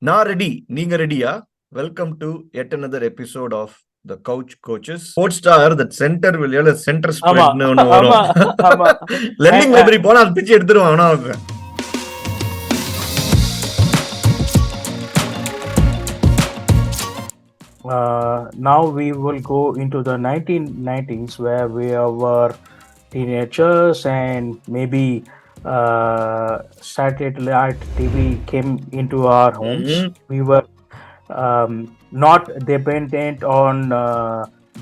நான் ரெடி. நீங்க ரெடியா? Welcome to yet another episode of the Couch Coaches. Sports star that center will yell center ஆமா spread னு ஒண்ணு ஆமா வரும். ஆமா லெண்டிங் லைப்ரரி போனா அது பிச்சு எடுத்துருவான் அவனா அவன். Now we will go into the 1990s where we were teenagers and maybe satellite TV came into our homes. We were not dependent on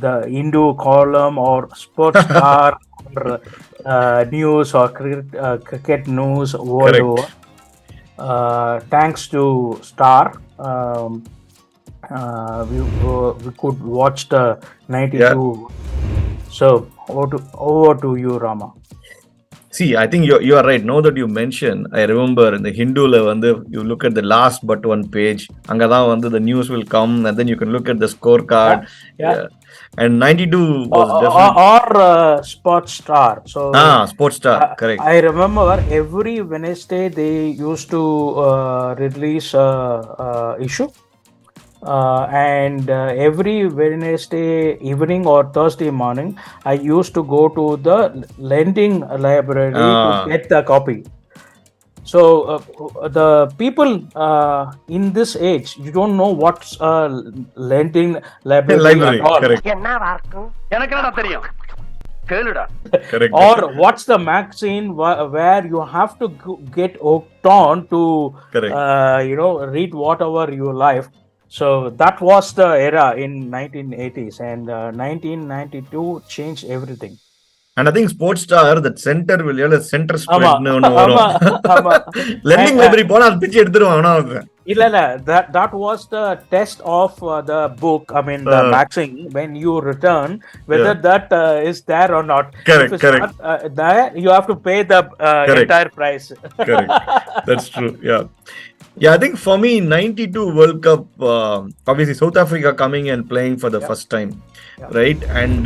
the Hindu column or sports star or news or cricket news world Correct. over. Thanks to Star, we could watch the 92. So over to you, Rama. See, I think you are right. Now that you mention, I remember in the Hinduல வந்து you look at the last but one page. அங்கதான் வந்து the news will come and then you can look at the scorecard. Yeah. And 92 was definitely Or Sports Star. So Sports Star, correct. I remember every Wednesday they used to release issue. And every Wednesday evening or Thursday morning, I used to go to the lending library to get the copy. So the people in this age, you don't know what's lending library at all. Correct. Correct. Or what's the magazine where you have to get hooked on to read whatever you like. So that was the era in 1980s, and 1992 changed everything. And I think Sports Star that center will yell center spread னு ஒண்ணு வரும். Landing library போனா அது பிச்சு எடுத்துருவான் அவனா அவன். இல்ல that was the test of the book, I mean the magazine, when you return whether that is there or not. Correct, if it's correct. not there, you have to pay the entire price. Correct. That's true. Yeah, I think for me 92 World Cup, obviously South Africa coming and playing for the first time, right? And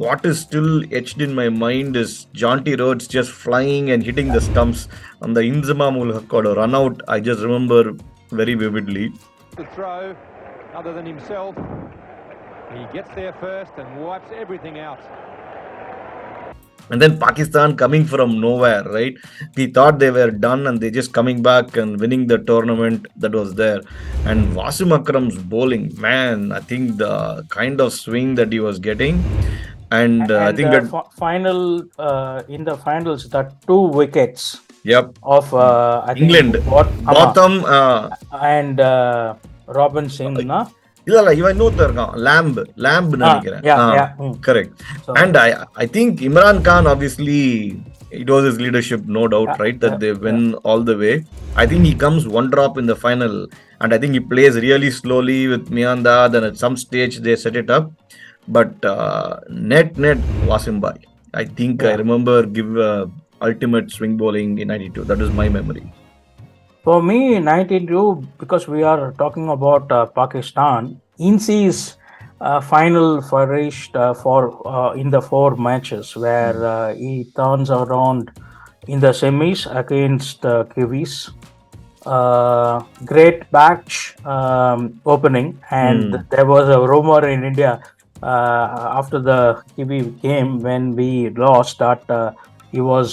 what is still etched in my mind is Jonty Rhodes just flying and hitting the stumps on the Inzama Mulhakoda run out. I just remember very vividly. The throw, other than himself, he gets there first and wipes everything out. And then Pakistan coming from nowhere, right? We thought they were done and they just coming back and winning the tournament that was there. And Wasim Akram's bowling, man, I think the kind of swing that he was getting. And I think that final in the finals, that 2 wickets of I think England, Botham and Robin Singh, na? இல்ல இவன் இன்னொருத்தர் இருக்கான் lamb நினைக்கிறேன். Correct. And I think Imran Khan, obviously it was his leadership, no doubt, right, that they win all the way. I think he comes one drop in the final and I think he plays really slowly with Mianda, then at some stage they set it up, but net Wasim Bhai, I think I remember give ultimate swing bowling in 92. That is my memory. For me, 92, because we are talking about Pakistan, INSEE's final flourished in the 4 matches where he turns around in the semis against Kiwis. Great match opening, and there was a rumor in India after the Kiwi game when we lost that he was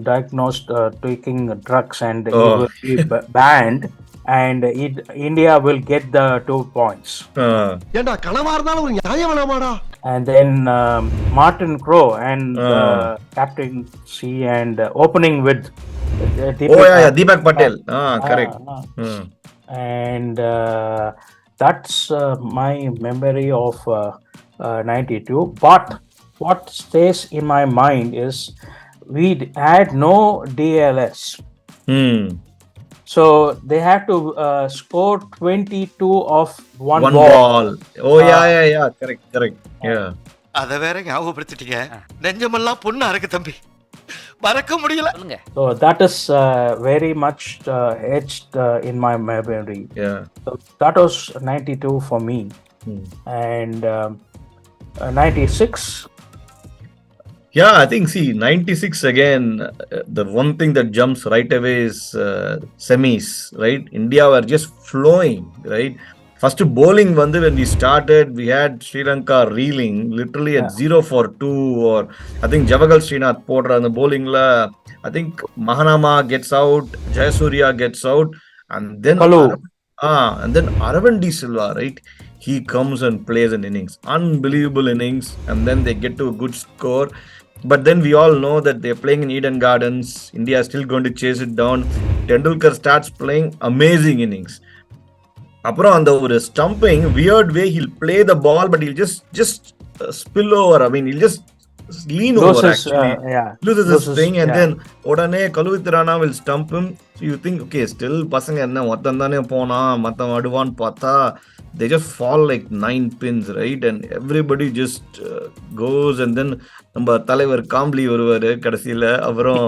diagnosed taking drugs and he will be banned and India will get the 2 points. And then Martin Crowe and Captain C and opening with Deepak Patel. Correct. And that's my memory of 92. But what stays in my mind is we had no DLS. So they had to score 22 of one ball. Oh yeah. Correct. Yeah. அத வேற ஞாபகப்படுத்திட்டீங்க. நெஞ்சமெல்லாம் பொண்ணா இருக்கு தம்பி. மறக்க முடியல. So that is very much etched in my memory. Yeah. So that was 92 for me. And 96 Yeah, I think, see, 96 again, the one thing that jumps right away is semis, right? India were just flowing, right? First bowling, when we started, we had Sri Lanka reeling literally at 0 for 2. Or I think Javagal Srinath Podra on the bowling, I think Mahanama gets out, Jayasuriya gets out, and then Kalu. Aravind D. Silva, right? He comes and plays an innings, unbelievable innings, and then they get to a good score. But then we all know that they're playing in Eden Gardens. India is still going to chase it down. Tendulkar starts playing amazing innings. அப்புறம் அந்த ஒரு stumping weird way he'll play the ball, but he'll just spill over. I mean, he'll just lean over actually. Loses his thing, and then உடனே கலுவித்திரானா will stump him. So you think, okay, still பசங்க என்ன மொத்தம் தானே போனா மொத்தம் அடுவான்னு பார்த்தா they just fall like 9 pins, right? And everybody just goes, and then நம்ம தலைவர் காம்ப்ளி வருவாரு கடைசியில. அப்புறம்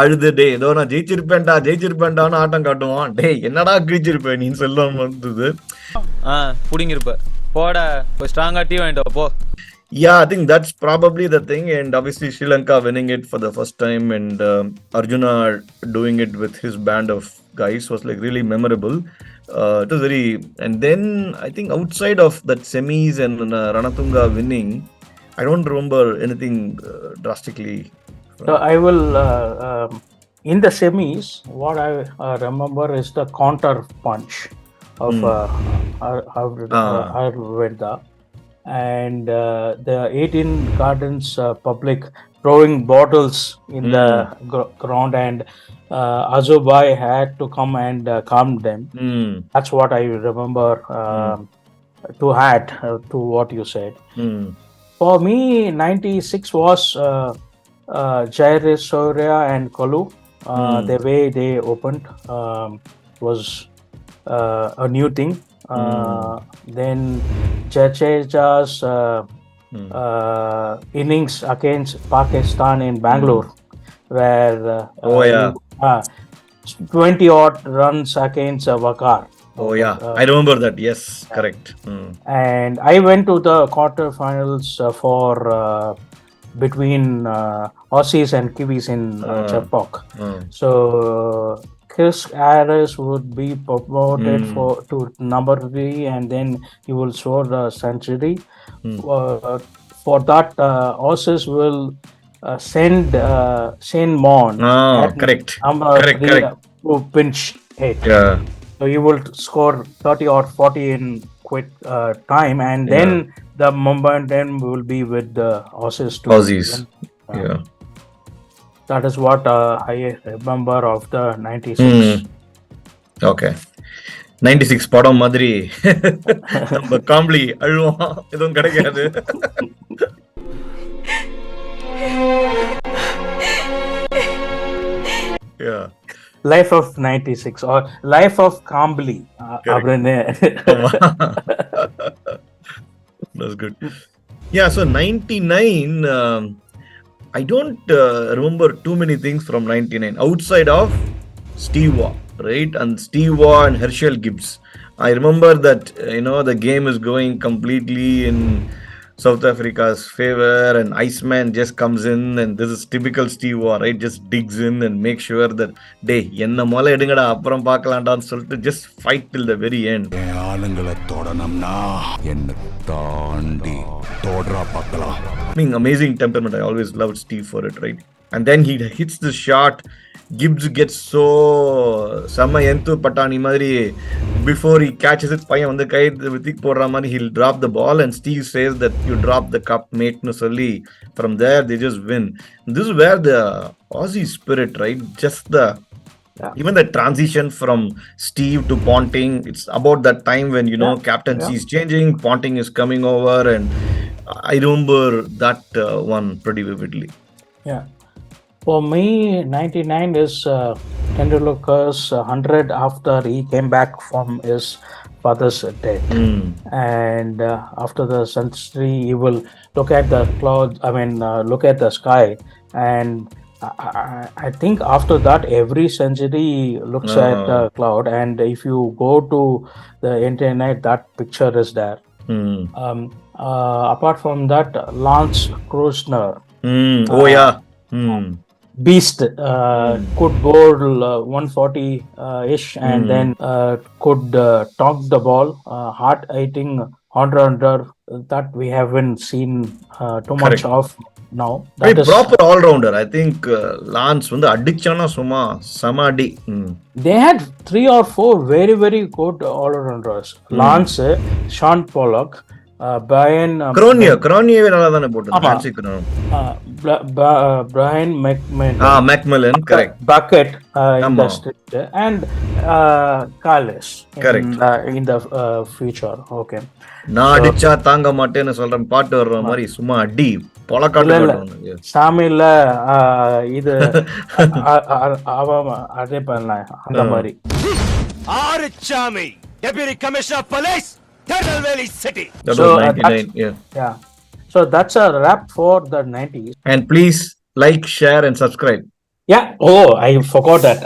அழுது, டே ஏதோ நான் ஜெயிச்சிருப்பேன்டான்னு ஆட்டம் காட்டுவான். டே என்னடா கிழிச்சிருப்பேன் நீ சொல்லும் வந்தது புடிங்கிருப்ப போட ஸ்ட்ராங்கா டீ வாங்கிட்டு போ. Yeah, I think that's probably the thing. And obviously Sri Lanka winning it for the first time, and Arjuna doing it with his band of guys was like really memorable. It was very, and then I think outside of that semis and Ranatunga winning, I don't remember anything drastically. So I will, in the semis, what I remember is the counter punch of Ayurveda. And the 18 Gardens public throwing bottles in the ground, and Azubai had to come and calm them. That's what I remember to add to what you said. For me, 96 was Jayasuriya and Kalu. The way they opened was a new thing. Then Jadeja's innings against Pakistan in Bangalore, where 20 odd runs against Wakar. I remember that. Yes, correct. And I went to the quarterfinals for between Aussies and Kiwis in Chepauk. So Chris Harris would be promoted to number 3, and then he will score the century. For that, Aussies will send Shane Mon correct. To pinch hit. So he will score 30 or 40 in quick time, and then the momentum will be with the Aussies. That is what I remember of the 96. Okay. 96 படம் மாதிரி நம்ம காம்ப்ளி அழுவான், எதுவும் கிடைக்காது. Yeah. Life of 96 or Life of Kambli. That's good. Yeah, so 99, I don't remember too many things from 99 outside of Steve Waugh, right? And Steve Waugh and Herschel Gibbs. I remember that, the game is going completely in South Africa's favor, and Iceman just comes in, and this is typical Steve Waugh, right? Just digs in and makes sure that, day, enna mola edungada appuram paakalandaanu solittu just fight till the very end. ஆளுங்களை தொடணும்னா என்ன தாண்டி தோடரா பார்க்கலாம். I mean, amazing temperament. I always loved Steve for it, right? And then he hits the shot. Gibbs gets so sama entu patani madri, before he catches it, பையன் வந்து கை வித்திக் போடுற மாதிரி he'll drop the ball, and Steve says that you drop the cup, mate, no சொல்லி. From there they just win. This is where the Aussie spirit, right? Just the even the transition from Steve to Ponting, it's about that time when captaincy is changing, Ponting is coming over, and I remember that one pretty vividly. Yeah. For me, 99 is Tendulkar's 100 after he came back from his father's death. And after the century, he will look at the clouds, look at the sky. And I think after that, every century looks at the cloud. And if you go to the internet, that picture is there. Apart from that, Lance Krusner Oh yeah. Beast could bowl 140 ish, and then could talk the ball, hard hitting all-rounder that we haven't seen too much of now. That is proper all-rounder. I think Lance வந்து அடிச்சானா சும்மா சமாடி. They had 3 or 4 very very good all-rounders. Lance, Sean Pollock, Brian Cronier நல்லா தானே போட்டது. Brian McMillan, correct. Bucket in the state, and Carlos in the future. Okay. நான் அடிச்சா தாங்க மாட்டேன்னு சொல்றேன் பாட்டு வர்ற மாதிரி சும்மா அடி பொலக்காட்டு சாமியில இது அதே பண்ணலாம் அந்த மாதிரி. Arusamy deputy commissioner police Tirunelveli city. That was 99. Yeah. So that's a wrap for the 90s. And please like, share and subscribe. Yeah. Oh, I forgot that.